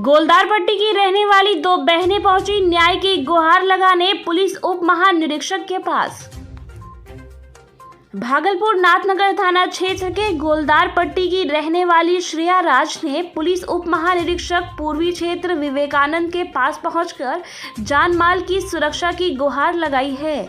गोलदार पट्टी की रहने वाली दो बहनें पहुंची न्याय की गुहार लगाने पुलिस उप महानिरीक्षक के पास। भागलपुर नाथनगर थाना क्षेत्र के गोलदार पट्टी की रहने वाली श्रेया राज ने पुलिस उप महानिरीक्षक पूर्वी क्षेत्र विवेकानंद के पास पहुंचकर जान माल की सुरक्षा की गुहार लगाई है।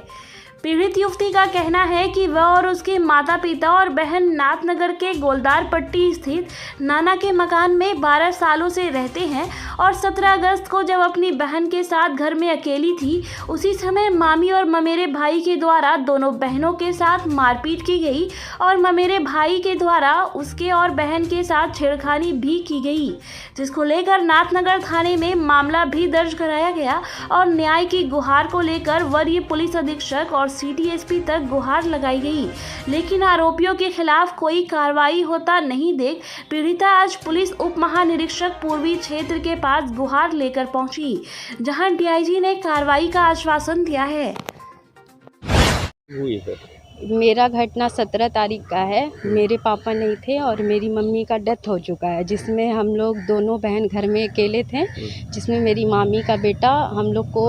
पीड़ित युवती का कहना है कि वह और उसके माता पिता और बहन नाथनगर के गोलदार पट्टी स्थित नाना के मकान में 12 सालों से रहते हैं और 17 अगस्त को जब अपनी बहन के साथ घर में अकेली थी, उसी समय मामी और ममेरे भाई के द्वारा दोनों बहनों के साथ मारपीट की गई और ममेरे भाई के द्वारा उसके और बहन के साथ छेड़खानी भी की गई, जिसको लेकर नाथनगर थाने में मामला भी दर्ज कराया गया और न्याय की गुहार को लेकर वरीय पुलिस अधीक्षक और सिटी एसपी तक गुहार लगाई गई, लेकिन आरोपियों के खिलाफ कोई कार्रवाई होता नहीं देख पीड़िता आज पुलिस उप महानिरीक्षक पूर्वी क्षेत्र के पास गुहार लेकर पहुंची, जहां डीआईजी ने कार्रवाई का आश्वासन दिया है। मेरा घटना 17 तारीख का है। मेरे पापा नहीं थे और मेरी मम्मी का डेथ हो चुका है, जिसमें हम लोग दोनों बहन घर में अकेले थे, जिसमें मेरी मामी का बेटा हम लोग को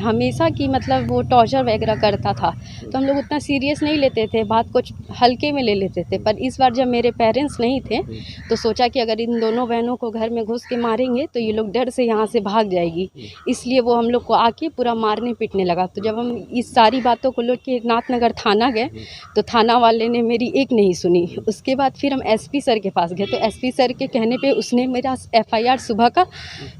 हमेशा की मतलब वो टॉर्चर वगैरह करता था, तो हम लोग उतना सीरियस नहीं लेते थे, बात कुछ हल्के में ले लेते थे। पर इस बार जब मेरे पेरेंट्स नहीं थे तो सोचा कि अगर इन दोनों बहनों को घर में घुस के मारेंगे तो ये लोग डर से यहाँ से भाग जाएगी, इसलिए वो हम लोग को आके पूरा मारने पीटने लगा। तो जब हम इस सारी बातों को लेके नाथनगर थाना गए तो थाना वाले ने मेरी एक नहीं सुनी। उसके बाद फिर हम एसपी सर के पास गए, तो एसपी सर के कहने पे उसने मेरा एफआईआर सुबह का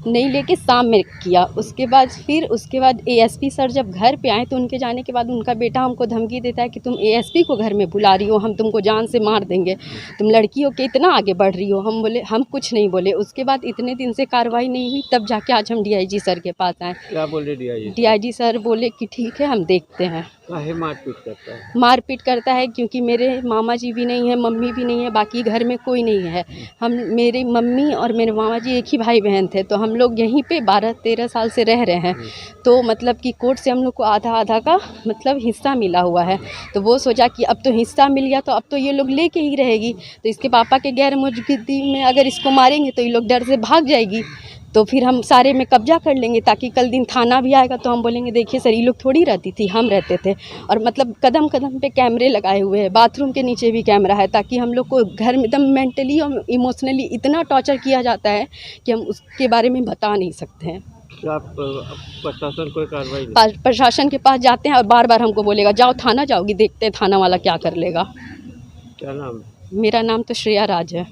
नहीं लेके शाम में किया। उसके बाद एएसपी सर जब घर पे आए तो उनके जाने के बाद उनका बेटा हमको धमकी देता है कि तुम एएसपी को घर में बुला रही हो, हम तुमको जान से मार देंगे, तुम लड़की हो के इतना आगे बढ़ रही हो। हम बोले हम कुछ नहीं बोले। उसके बाद इतने दिन से कार्रवाई नहीं हुई, तब जाके आज हम डीआईजी सर के पास आए। क्या बोले डीआईजी? डीआईजी सर बोले कि ठीक है, हम देखते हैं। मारपीट करता है? मारपीट करता है क्योंकि मेरे मामा जी भी नहीं है, मम्मी भी नहीं है, बाकी घर में कोई नहीं है। मेरी मम्मी और मेरे मामा जी एक ही भाई बहन थे, तो हम लोग यहीं पे 12-13 साल से रह रहे हैं। तो मतलब कि कोर्ट से हम लोग को आधा आधा का मतलब हिस्सा मिला हुआ है, तो वो सोचा कि अब तो हिस्सा मिल गया तो अब तो ये लोग लेके ही रहेगी, तो इसके पापा के गैर मौजूदगी में अगर इसको मारेंगे तो ये लोग डर से भाग जाएगी, तो फिर हम सारे में कब्जा कर लेंगे, ताकि कल दिन थाना भी आएगा तो हम बोलेंगे देखिए सर, ये लोग थोड़ी रहती थी, हम रहते थे। और मतलब कदम कदम पे कैमरे लगाए हुए हैं, बाथरूम के नीचे भी कैमरा है, ताकि हम लोग को घर में एकदम मेंटली और इमोशनली इतना टॉर्चर किया जाता है कि हम उसके बारे में बता नहीं सकते हैं। तो आप प्रशासन कोई कार्रवाई? प्रशासन के पास जाते हैं और बार बार हमको बोलेगा जाओ थाना जाओगी, देखते हैं थाना वाला क्या कर लेगा। क्या नाम? मेरा नाम तो श्रेया राज है।